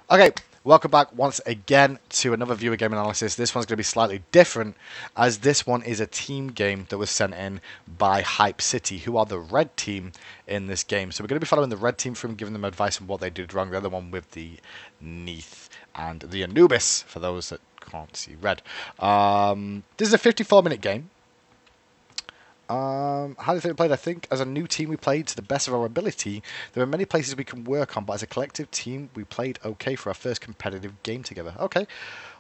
Okay, welcome back once again to another viewer game analysis. This one's going to be slightly different, as this one is a team game that was sent in by Hype City, who are the red team in this game. So we're going to be following the red team from giving them advice on what they did wrong. The other one with the Neath and the Anubis, for those that can't see red. This is a 54-minute game. How do you think we played? I think as a new team we played to the best of our ability. There are many places we can work on, but as a collective team we played okay for our first competitive game together. Okay.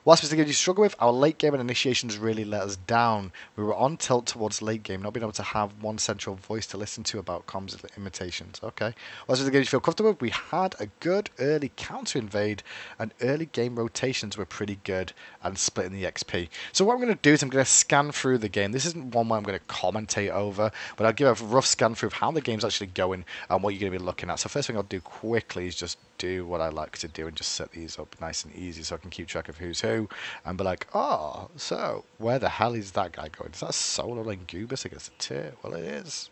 What specifically did you struggle with? Our late game and initiations really let us down. We were on tilt towards late game, not being able to have one central voice to listen to about comms imitations. Okay. What specifically did you feel comfortable with? We had a good early counter invade, and early game rotations were pretty good, and splitting the XP. So what I'm going to do is I'm going to scan through the game. This isn't one where I'm going to commentate over, but I'll give a rough scan through of how the game's actually going and what you're going to be looking at. So first thing I'll do quickly is just do what I like to do and just set these up nice and easy so I can keep track of who's who and be like, oh, so where the hell is that guy going? Is that Solo Langubis against a tier? Well, it is.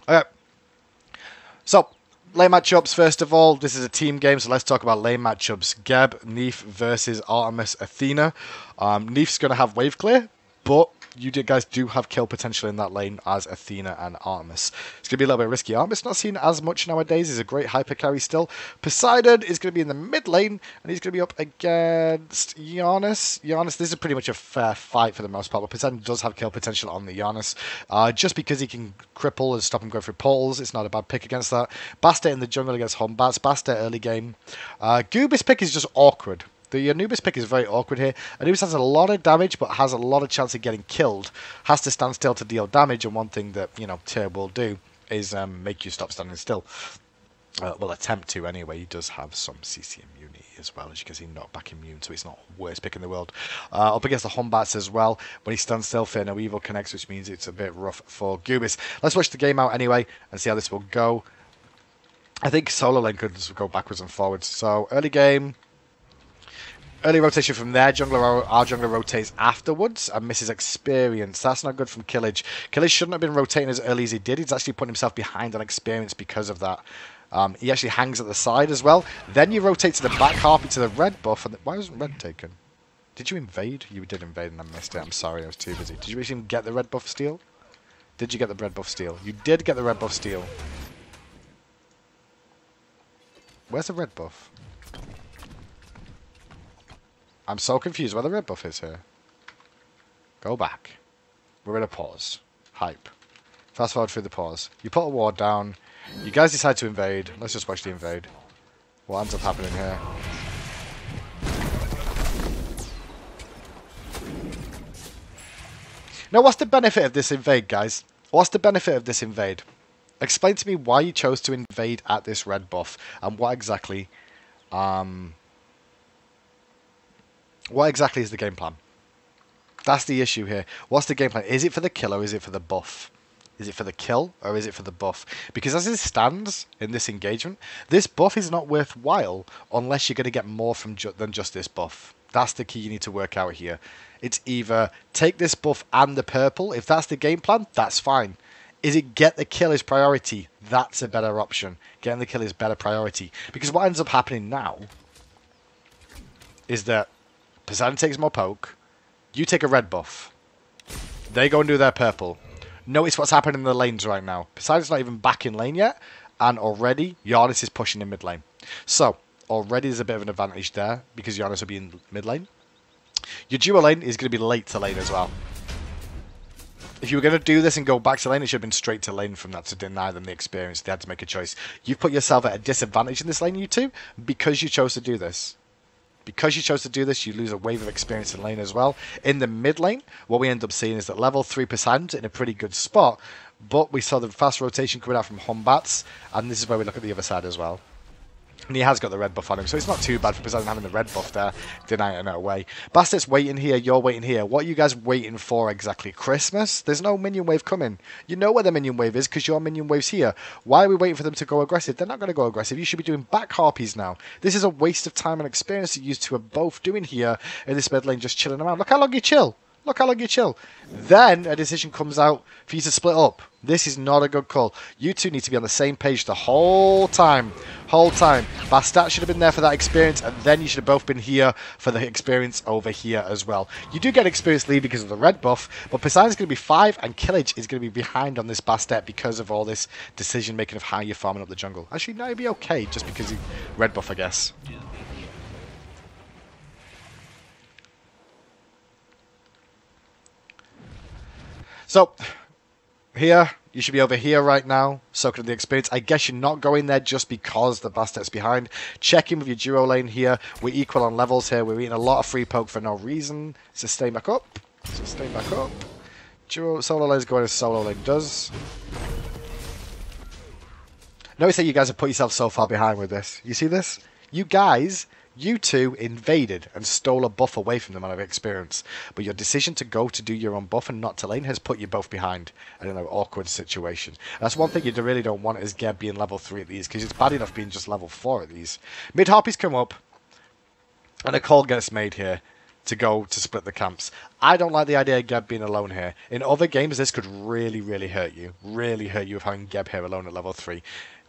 Okay. So, lane matchups, first of all. This is a team game, so let's talk about lane matchups. Geb, Neath versus Artemis, Athena. Neath's going to have wave clear, but you guys do have kill potential in that lane as Athena and Artemis. It's going to be a little bit risky. Artemis not seen as much nowadays. He's a great hyper carry still. Poseidon is going to be in the mid lane, and he's going to be up against Giannis. Giannis, this is pretty much a fair fight for the most part, but Poseidon does have kill potential on the Giannis. Just because he can cripple and stop him going through portals, it's not a bad pick against that. Bastet in the jungle against Hombats. Bastet early game. Goobis pick is just awkward. The Anubis pick is very awkward here. Anubis has a lot of damage, but has a lot of chance of getting killed. Has to stand still to deal damage, and one thing that, Tyr will do is make you stop standing still. Well, attempt to anyway. He does have some CC immunity as well, as you can see, knockback immune, so it's not the worst pick in the world. Up against the Hombats as well. When he stands still, Fear No Evil connects, which means it's a bit rough for Goobis. Let's watch the game out anyway and see how this will go. I think solo lane could just go backwards and forwards. So, early game. Early rotation from their jungler, our jungler rotates afterwards and misses experience. That's not good from Killage. Killage shouldn't have been rotating as early as he did. He's actually putting himself behind on experience because of that. He actually hangs at the side as well. Then you rotate to the back half into the red buff. And why wasn't red taken? Did you invade? You did invade and I missed it. I'm sorry, I was too busy. Did you even get the red buff steal? Did you get the red buff steal? You did get the red buff steal. Where's the red buff? I'm so confused where the red buff is here. Go back. We're in a pause. Hype. Fast forward through the pause. You put a ward down. You guys decide to invade. Let's just watch the invade. What ends up happening here? Now, what's the benefit of this invade, guys? What's the benefit of this invade? Explain to me why you chose to invade at this red buff and what exactly... What exactly is the game plan? That's the issue here. What's the game plan? Is it for the kill or is it for the buff? Is it for the kill or is it for the buff? Because as it stands in this engagement, this buff is not worthwhile unless you're going to get more from than just this buff. That's the key you need to work out here. It's either take this buff and the purple. If that's the game plan, that's fine. Is it get the kill is priority? That's a better option. Getting the kill is better priority. Because what ends up happening now is that Poseidon takes more poke. You take a red buff. They go and do their purple. Notice what's happening in the lanes right now. Poseidon's not even back in lane yet. And already, Giannis is pushing in mid lane. So, already there's a bit of an advantage there. Because Giannis will be in mid lane. Your duo lane is going to be late to lane as well. If you were going to do this and go back to lane, it should have been straight to lane from that to deny them the experience. They had to make a choice. You've put yourself at a disadvantage in this lane, you two, because you chose to do this. Because you chose to do this, you lose a wave of experience in lane as well. In the mid lane, what we end up seeing is that level 3% in a pretty good spot, but we saw the fast rotation coming out from Hombats, and this is where we look at the other side as well. And he has got the red buff on him, so it's not too bad for Poseidon having the red buff there, denying it no way. Bastet's waiting here, you're waiting here. What are you guys waiting for exactly? Christmas? There's no minion wave coming. You know where the minion wave is, because your minion wave's here. Why are we waiting for them to go aggressive? They're not going to go aggressive. You should be doing back harpies now. This is a waste of time and experience that you two are both doing here in this mid lane, just chilling around. Look how long you chill. Look how long you chill. Then a decision comes out for you to split up. This is not a good call. You two need to be on the same page the whole time. Whole time. Bastet should have been there for that experience, and then you should have both been here for the experience over here as well. You do get experience lead because of the red buff, but Poseidon's going to be 5, and Killage is going to be behind on this Bastet because of all this decision making of how you're farming up the jungle. Actually, no, it'd be okay just because he red buff, I guess. So, here, you should be over here right now, soaking up the experience. I guess you're not going there just because the Bastet's behind. Check in with your duo lane here. We're equal on levels here. We're eating a lot of free poke for no reason. Sustain back up. Sustain back up. Duo solo lane's going as solo lane does. Notice that you guys have put yourself so far behind with this. You see this? You two invaded and stole a buff away from them out of experience. But your decision to go to do your own buff and not to lane has put you both behind in an awkward situation. That's one thing you really don't want is Geb being level 3 at these, because it's bad enough being just level 4 at these. Mid Harpies come up, and a call gets made here to go to split the camps. I don't like the idea of Geb being alone here. In other games, this could really, really hurt you. Really hurt you of having Geb here alone at level 3.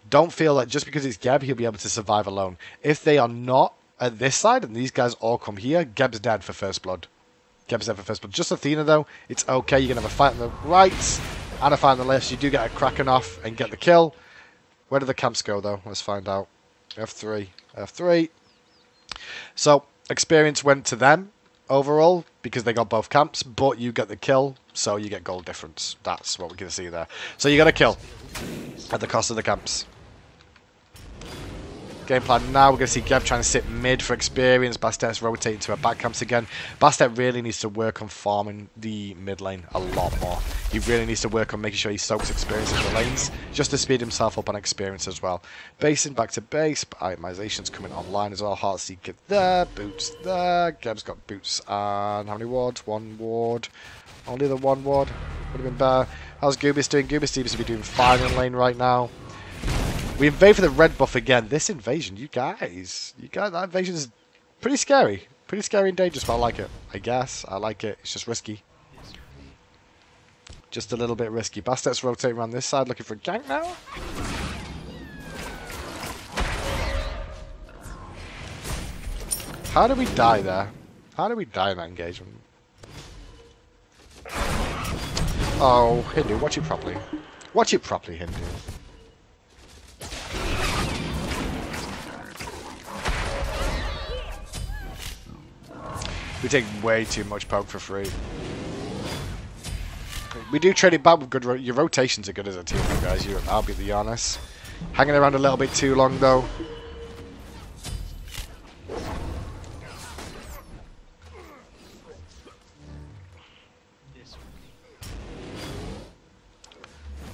Don't feel that just because it's Geb, he'll be able to survive alone. If they are not at this side, and these guys all come here, Geb's dead for first blood. Geb's dead for first blood. Just Athena, though, it's okay. You're going to have a fight on the right and a fight on the left. You do get a Kraken off and get the kill. Where do the camps go, though? Let's find out. F3. F3. So, experience went to them overall because they got both camps, but you get the kill, so you get gold difference. That's what we're going to see there. So you got a kill at the cost of the camps. Game plan now, we're going to see Geb trying to sit mid for experience. Bastet's rotating to her back camps again. Bastet really needs to work on farming the mid lane a lot more. He really needs to work on making sure he soaks experience in the lanes, just to speed himself up on experience as well. Basing back to base, but itemization's coming online as well. Heartseeker there, boots there. Geb's got boots and how many wards? 1 ward. Only the 1 ward. Would have been better. How's Goobis doing? Goobis seems to be doing fine in lane right now. We invade for the red buff again. This invasion, you guys, that invasion is pretty scary. Pretty scary and dangerous, but I like it. I guess. I like it. It's just risky. Just a little bit risky. Bastet's rotating around this side looking for a gank now. How did we die there? How did we die in that engagement? Oh, Hindu, watch it properly. Watch it properly, Hindu. We take way too much poke for free. We do trade it back with good. Your rotations are good as a team, guys. I'll be the honest. Hanging around a little bit too long, though.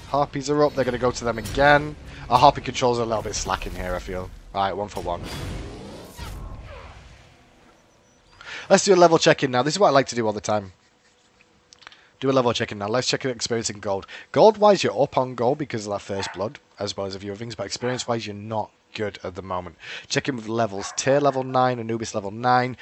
Harpies are up. They're going to go to them again. Our Harpy controls are a little bit slacking here, I feel. Alright, 1 for 1. Let's do a level check-in now. This is what I like to do all the time. Do a level check-in now. Let's check your experience in gold. Gold-wise, you're up on gold because of that first blood, as well as a few other things, but experience-wise, you're not good at the moment. Check in with levels. Tyr level 9, Anubis level 9.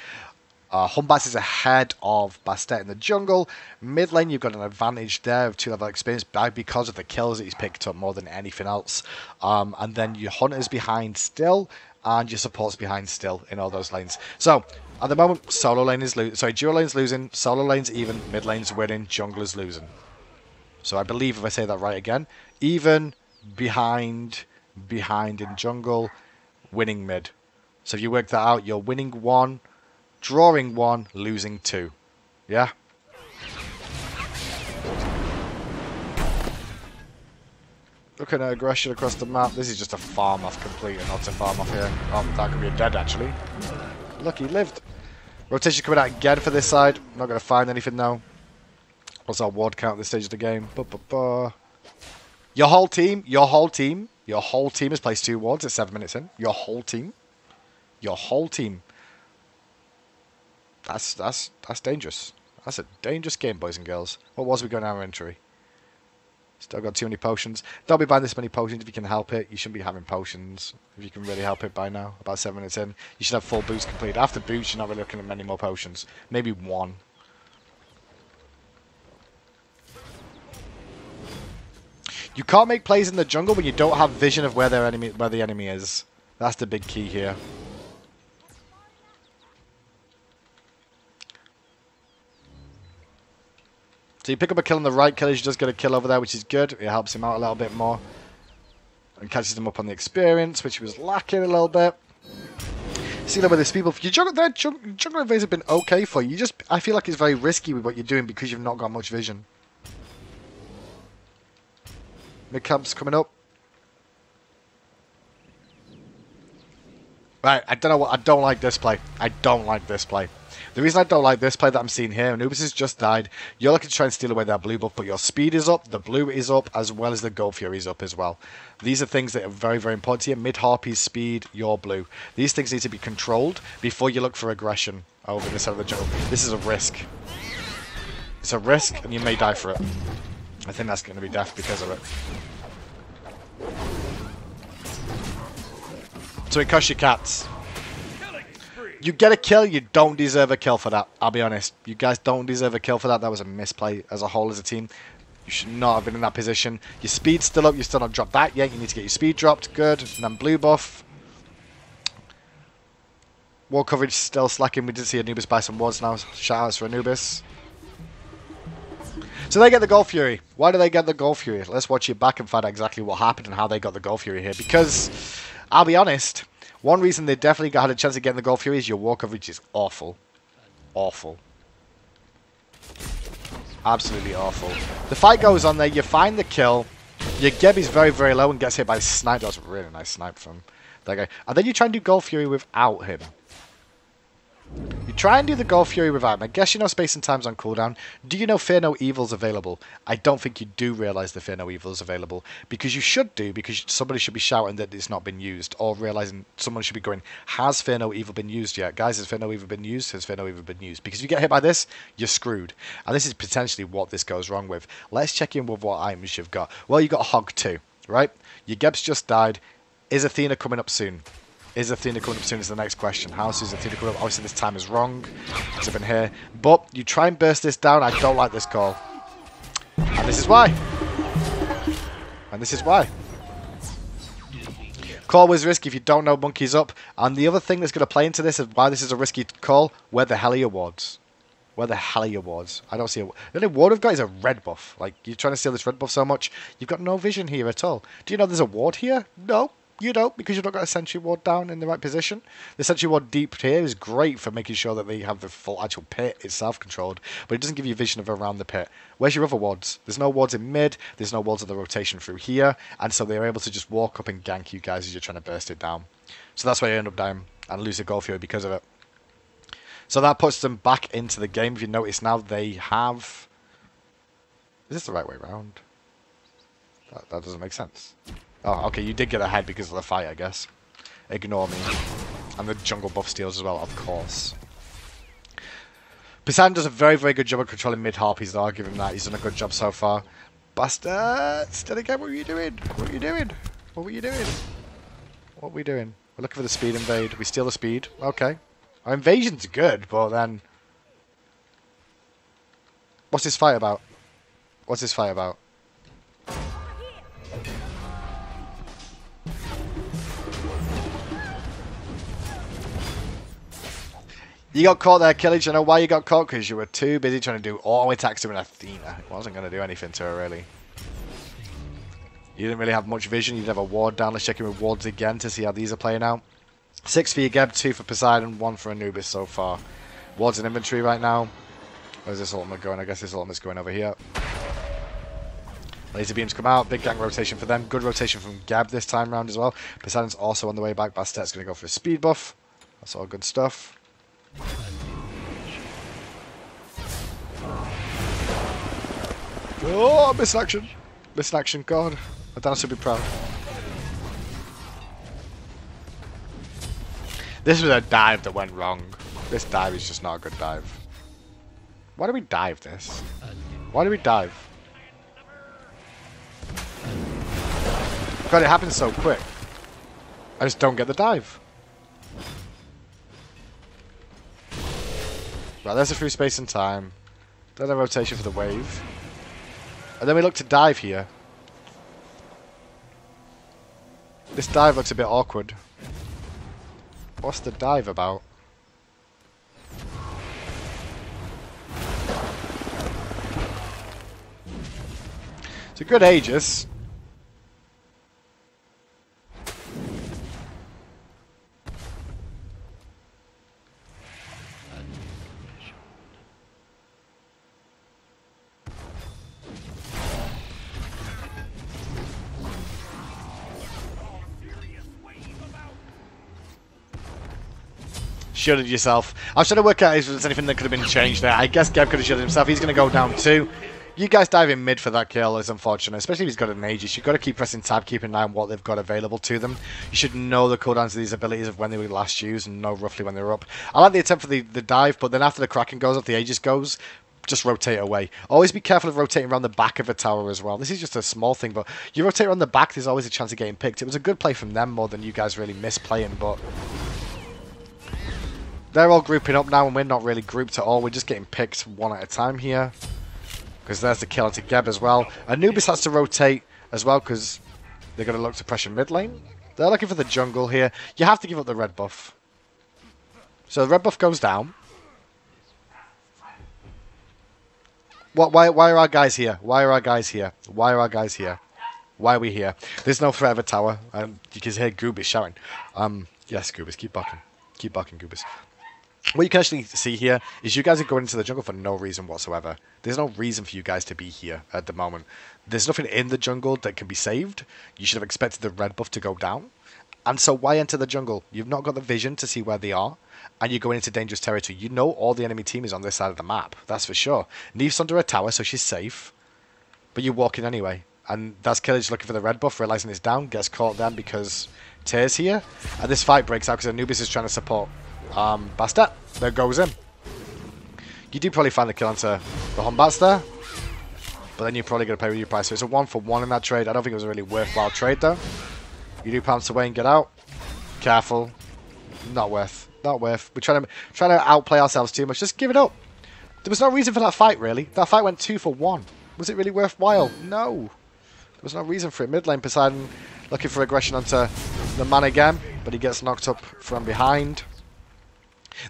Humbats is ahead of Bastet in the jungle. Mid lane, you've got an advantage there of 2 level experience because of the kills that he's picked up more than anything else. And then your Hunter's behind still, and your support's behind still in all those lanes. So, at the moment, solo lane is losing. Sorry, duo lane's losing, solo lane's even, mid lane's winning, jungler's losing. So I believe if I say that right again, even, behind in jungle, winning mid. So if you work that out, you're winning 1, drawing 1, losing 2. Yeah? Looking at aggression across the map. This is just a farm off complete and not a farm off here. Oh, that could be a dead actually. Look, he lived. Rotation coming out again for this side. Not going to find anything though. What's our ward count at this stage of the game? Your whole team has placed 2 wards at 7 minutes in. Your whole team. That's dangerous. That's a dangerous game, boys and girls. What was we going our entry? Still got too many potions. Don't be buying this many potions if you can help it. You shouldn't be having potions if you can really help it by now. About 7 minutes in. You should have full boots complete. After boots, you're not really looking at many more potions. Maybe 1. You can't make plays in the jungle when you don't have vision of where the enemy is. That's the big key here. So you pick up a kill on the right, Killage does get a kill over there, which is good. It helps him out a little bit more. And catches him up on the experience, which he was lacking a little bit. See that with these people, your jungle invades have been okay for you. I feel like it's very risky with what you're doing because you've not got much vision. Mid camp's coming up. Right, I don't know what. I don't like this play. I don't like this play. The reason I don't like this play that I'm seeing here, Anubis has just died. You're looking to try and steal away that blue buff, but your speed is up, the blue is up, as well as the Gold Fury is up as well. These are things that are very, very important here. Mid Harpy's speed, your blue. These things need to be controlled before you look for aggression over this side of the jungle. This is a risk. It's a risk, and you may die for it. I think that's going to be death because of it. So it costs you cats. You get a kill, you don't deserve a kill for that. I'll be honest. You guys don't deserve a kill for that. That was a misplay as a whole as a team. You should not have been in that position. Your speed's still up. You're still not dropped that yet. You need to get your speed dropped. Good. And then blue buff. Ward coverage still slacking. We did see Anubis buy some wards now. Shout outs for Anubis. So they get the Gold Fury. Why do they get the Gold Fury? Let's watch it back and find out exactly what happened and how they got the Gold Fury here. Because, I'll be honest, one reason they definitely had a chance of getting the Gold Fury is your war coverage is awful. Awful. Absolutely awful. The fight goes on there. You find the kill. Your Geb is very, very low and gets hit by a snipe. That was a really nice snipe from that guy. And then you try and do Gold Fury without him. You try and do the Gold Fury without him. I guess you know Space and Time's on cooldown. Do you know Fear No Evil's available? I don't think you do realise the Fear No Evil's available. Because you should do, because somebody should be shouting that it's not been used. Or realising someone should be going, has Fear No Evil been used yet? Guys, has Fear No Evil been used? Has Fear No Evil been used? Because if you get hit by this, you're screwed. And this is potentially what this goes wrong with. Let's check in with what items you've got. Well, you've got Hog 2, right? Your Geb's just died. Is Athena coming up soon? Is Athena coming up soon is the next question. How soon is Athena coming up? Obviously this time is wrong. Because I've been here. But you try and burst this down. I don't like this call. And this is why. And this is why. Call was risky if you don't know Monkey's up. And the other thing that's going to play into this is why this is a risky call. Where the hell are your wards? Where the hell are your wards? I don't see a... The only ward I've got is a red buff. Like, you're trying to steal this red buff so much. You've got no vision here at all. Do you know there's a ward here? No. You don't, because you've not got a sentry ward down in the right position. The sentry ward deep here is great for making sure that they have the full actual pit itself controlled, but it doesn't give you vision of around the pit. Where's your other wards? There's no wards in mid, there's no wards of the rotation through here, and so they're able to just walk up and gank you guys as you're trying to burst it down. So that's why you end up dying and lose the Gold Fury because of it. So that puts them back into the game. If you notice now, they have... Is this the right way around? That doesn't make sense. Oh, okay, you did get ahead because of the fight, I guess. Ignore me. And the jungle buff steals as well, of course. Poseidon does a very, very good job of controlling mid-harpies, though. I'll give him that. He's done a good job so far. Bastards! Steady again, what were you doing? What were you doing? What were you doing? What were we doing? We're looking for the speed invade. We steal the speed. Okay. Our invasion's good, but then... What's this fight about? What's this fight about? You got caught there, Killage. I know why you got caught, because you were too busy trying to do auto attacks to an Athena. It wasn't going to do anything to her, really. You didn't really have much vision. You'd have a ward down. Let's check in with wards again to see how these are playing out. 6 for your Geb, 2 for Poseidon, 1 for Anubis so far. Wards in inventory right now. Where's this ultimate going? I guess this ultimate's going over here. Laser beams come out. Big gang rotation for them. Good rotation from Geb this time round as well. Poseidon's also on the way back. Bastet's going to go for a speed buff. That's all good stuff. Oh, missed action. Missed action, God. Adana should be proud. This was a dive that went wrong. This dive is just not a good dive. Why do we dive this? Why do we dive? God, it happens so quick. I just don't get the dive. Right, there's a free space and time. Then a rotation for the wave. And then we look to dive here. This dive looks a bit awkward. What's the dive about? It's a good Aegis. Shielded yourself. I was trying to work out if there's anything that could have been changed there. I guess Geb could have shielded himself. He's going to go down too. You guys dive in mid for that kill is unfortunate, especially if he's got an Aegis. You've got to keep pressing tab, keep an eye on what they've got available to them. You should know the cooldowns of these abilities of when they were last used and know roughly when they were up. I like the attempt for the dive, but then after the Kraken goes off, the Aegis goes, just rotate away. Always be careful of rotating around the back of a tower as well. This is just a small thing, but you rotate around the back, there's always a chance of getting picked. It was a good play from them more than you guys really misplaying, but they're all grouping up now and we're not really grouped at all. We're just getting picked one at a time here. Because there's the kill onto Geb as well. Anubis has to rotate as well because they're going to look to pressure mid lane. They're looking for the jungle here. You have to give up the red buff. So the red buff goes down. Why are our guys here? Why are our guys here? Why are our guys here? Why are we here? There's no threat of a tower. You can hear Goobis shouting. Yes, Goobis, keep barking. Keep barking, Goobis. What you can actually see here is you guys are going into the jungle for no reason whatsoever. There's no reason for you guys to be here at the moment. There's nothing in the jungle that can be saved. You should have expected the red buff to go down. And so why enter the jungle? You've not got the vision to see where they are. And you're going into dangerous territory. You know all the enemy team is on this side of the map. That's for sure. Neve's under a tower, so she's safe. But you walk in anyway. And that's Killage looking for the red buff, realizing it's down. Gets caught then because Tear's here. And this fight breaks out because Anubis is trying to support Bastet. There goes him. You do probably find the kill onto the Hombats there. But then you're probably going to pay with your price. So it's a 1-for-1 in that trade. I don't think it was a really worthwhile trade though. You do pounce away and get out. Careful. Not worth. Not worth. We're trying to outplay ourselves too much. Just give it up. There was no reason for that fight really. That fight went 2-for-1. Was it really worthwhile? No. There was no reason for it. Mid lane Poseidon looking for aggression onto the man again. But he gets knocked up from behind.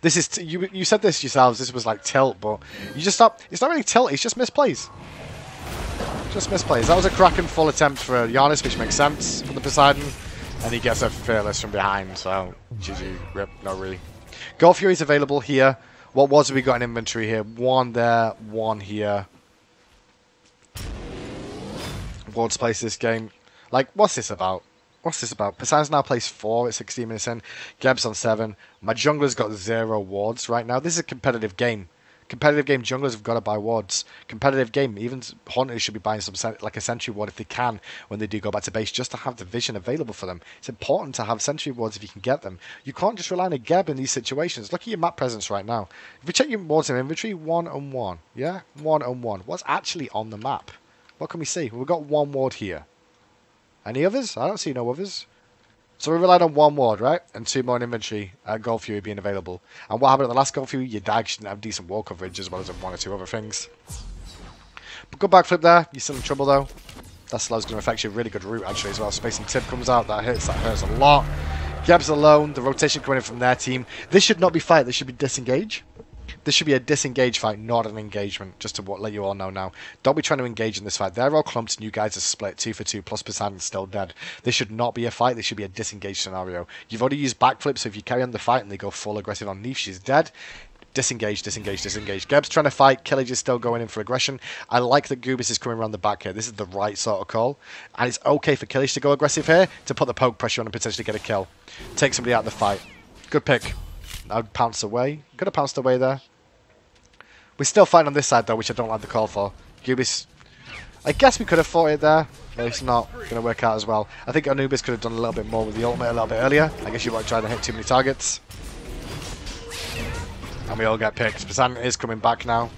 This is you said this yourselves. This was like tilt, but you just stop. It's not really tilt. It's just misplays. Just misplays. That was a Kraken full attempt for Giannis, which makes sense for the Poseidon, and he gets a Fearless from behind. So GG, rip. Not really. Gold Fury's available here. What wards have we got in inventory here? One there, one here. Wards plays this game. Like, what's this about? What's this about? Poseidon's now placed 4 at 16 minutes in. Geb's on 7. My jungler's got 0 wards right now. This is a competitive game. Competitive game, junglers have got to buy wards. Competitive game, even Hunters should be buying some like a sentry ward if they can when they do go back to base, just to have the vision available for them. It's important to have sentry wards if you can get them. You can't just rely on a Geb in these situations. Look at your map presence right now. If you check your wards in inventory, 1 and 1. Yeah, 1 and 1. What's actually on the map? What can we see? Well, we've got 1 ward here. Any others? I don't see no others. So we relied on 1 ward, right? And 2 more in inventory at Gold Fury being available. And what happened at the last Gold Fury? Your Dag shouldn't have decent wall coverage as well as 1 or 2 other things. But good backflip there. You're still in trouble though. That slow's going to affect you. Really good route actually as well. Space and Tip comes out. That hurts a lot. Geb's alone. The rotation coming in from their team. This should not be fight. This should be disengage. This should be a disengage fight, not an engagement, just to let you all know now. Don't be trying to engage in this fight. They're all clumped and you guys are split 2 for 2, plus Poseidon's still dead. This should not be a fight, this should be a disengage scenario. You've already used backflip, so if you carry on the fight and they go full aggressive on Neef, she's dead. Disengage, disengage, disengage. Geb's trying to fight, Killage is still going in for aggression. I like that Goobis is coming around the back here. This is the right sort of call. And it's okay for Killage to go aggressive here, to put the poke pressure on and potentially get a kill. Take somebody out of the fight. Good pick. I'd pounce away. Could have pounced away there. We're still fighting on this side though, which I don't like the call for. Goobis, I guess we could have fought it there, but it's not going to work out as well. I think Anubis could have done a little bit more with the ultimate a little bit earlier. I guess you won't try to hit too many targets. And we all get picked. Poseidon is coming back now.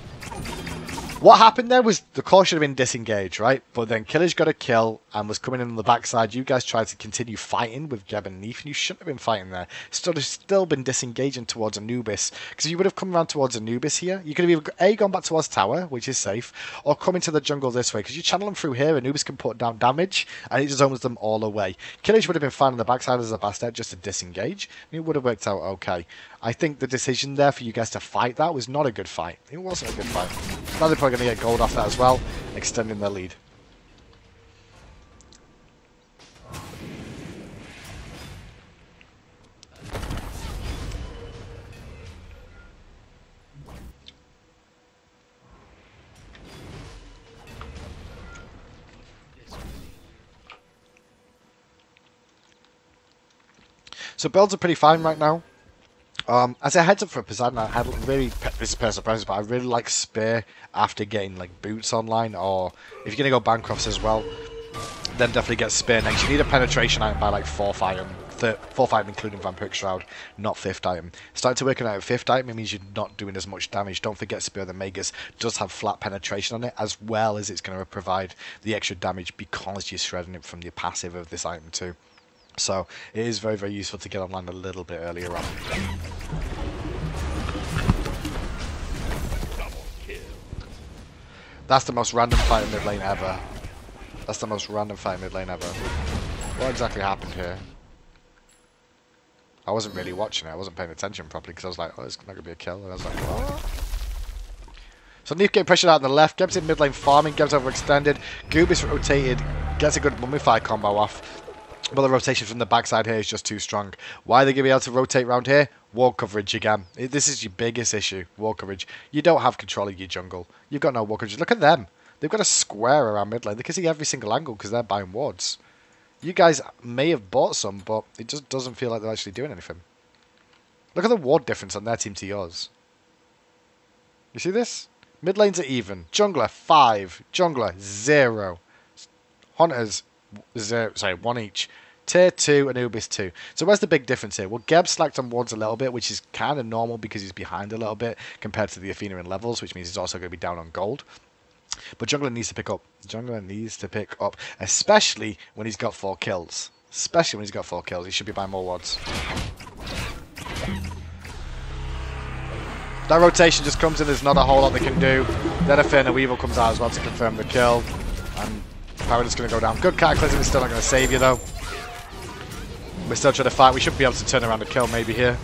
What happened there was the core should have been disengaged, right? But then Killage got a kill and was coming in on the backside. You guys tried to continue fighting with Geb and Neef, and you shouldn't have been fighting there. Still been disengaging towards Anubis. Because if you would have come around towards Anubis here, you could have either A, gone back towards tower, which is safe, or come into the jungle this way. Because you channel them through here, Anubis can put down damage, and it just owns them all away. Killage would have been fine on the backside as a bastard just to disengage, and it would have worked out okay. I think the decision there for you guys to fight that was not a good fight. It wasn't a good fight. Now they're probably going to get gold off that as well, extending their lead. So builds are pretty fine right now. As a heads up for Poseidon, I had really, this is personal preference, but I really like Spear after getting like Boots online, or if you're going to go Bancrofts as well, then definitely get Spear next. You need a penetration item by like 4th item, 4th item including Vampiric Shroud, not 5th item. Starting to work on a 5th item, it means you're not doing as much damage. Don't forget Spear of the Magus does have flat penetration on it, as well as it's going to provide the extra damage because you're shredding it from the passive of this item too. So it is very, very useful to get online a little bit earlier on. That's the most random fight in mid lane ever. That's the most random fight in mid lane ever. What exactly happened here? I wasn't really watching it. I wasn't paying attention properly because I was like, oh, it's not going to be a kill. And I was like, what? So Neef getting pressured out on the left. Geb's in mid lane farming. Geb's overextended. Goobis rotated. Gets a good Mummify combo off. But the rotation from the backside here is just too strong. Why are they going to be able to rotate around here? Wall coverage again. This is your biggest issue, wall coverage. You don't have control of your jungle. You've got no wall coverage. Look at them. They've got a square around mid lane. They can see every single angle because they're buying wards. You guys may have bought some, but it just doesn't feel like they're actually doing anything. Look at the ward difference on their team to yours. You see this? Mid lanes are even. Jungler, 5. Jungler, 0. Hunters, 0. Sorry, 1 each. Tier 2, Anubis 2. So where's the big difference here? Well, Geb slacked on wards a little bit, which is kind of normal because he's behind a little bit compared to the Athena in levels, which means he's also going to be down on gold. But Jungler needs to pick up. Jungler needs to pick up, especially when he's got 4 kills. Especially when he's got 4 kills. He should be buying more wards. That rotation just comes in. There's not a whole lot they can do. Then Athena Weevil comes out as well to confirm the kill. And Paradis going to go down. Good Cataclysm is still not going to save you, though. We're still trying to fight. We should be able to turn around a kill maybe here.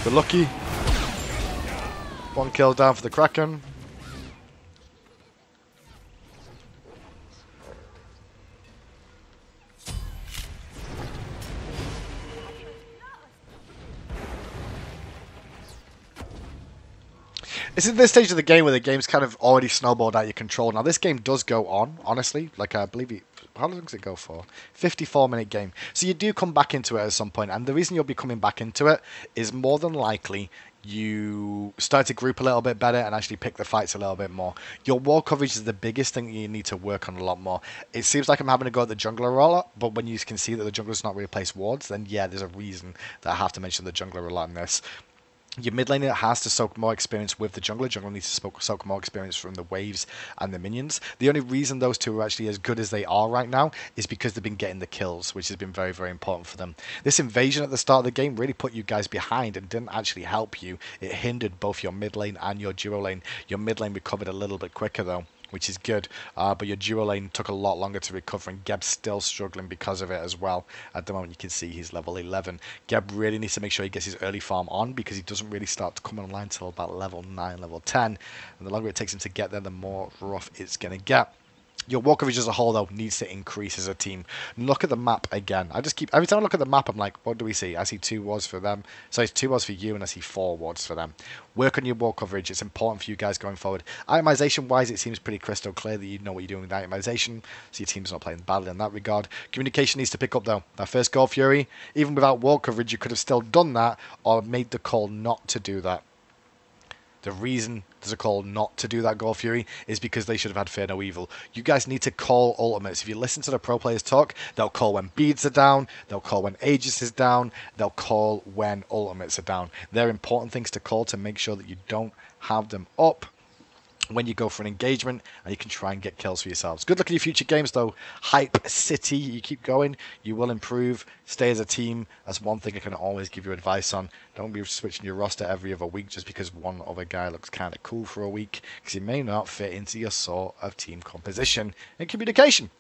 We're lucky. 1 kill down for the Kraken. It's at this stage of the game where the game's kind of already snowballed out of your control. Now, this game does go on, honestly. Like, I believe it... How long does it go for? 54-minute game. So you do come back into it at some point. And the reason you'll be coming back into it is more than likely you start to group a little bit better and actually pick the fights a little bit more. Your wall coverage is the biggest thing you need to work on a lot more. It seems like I'm having to go at the jungler a lot, but when you can see that the jungler's not really placed wards, then yeah, there's a reason that I have to mention the jungler a lot in this. Your mid laner has to soak more experience with the jungler. Jungler needs to soak more experience from the waves and the minions. The only reason those two are actually as good as they are right now is because they've been getting the kills, which has been very, very important for them. This invasion at the start of the game really put you guys behind and didn't actually help you. It hindered both your mid lane and your duo lane. Your mid lane recovered a little bit quicker though, which is good, but your duo lane took a lot longer to recover, and Geb's still struggling because of it as well. At the moment, you can see he's level 11. Geb really needs to make sure he gets his early farm on, because he doesn't really start to come online until about level 9, level 10, and the longer it takes him to get there, the more rough it's going to get. Your wall coverage as a whole, though, needs to increase as a team. Look at the map again. Every time I look at the map, I'm like, what do we see? I see 2 wards for them. So it's 2 wards for you, and I see 4 wards for them. Work on your wall coverage. It's important for you guys going forward. Itemization-wise, it seems pretty crystal clear that you know what you're doing with itemization, so your team's not playing badly in that regard. Communication needs to pick up, though. That first Gold Fury, even without wall coverage, you could have still done that, or made the call not to do that. The reason there's a call not to do that Gold Fury is because they should have had Fear No Evil. You guys need to call ultimates. If you listen to the pro players talk, they'll call when beads are down, they'll call when Aegis is down, they'll call when ultimates are down. They're important things to call to make sure that you don't have them up when you go for an engagement, and you can try and get kills for yourselves. Good luck in your future games, though. Hype City, you keep going, you will improve. Stay as a team. That's one thing I can always give you advice on. Don't be switching your roster every other week just because one other guy looks kind of cool for a week, because he may not fit into your sort of team composition and communication.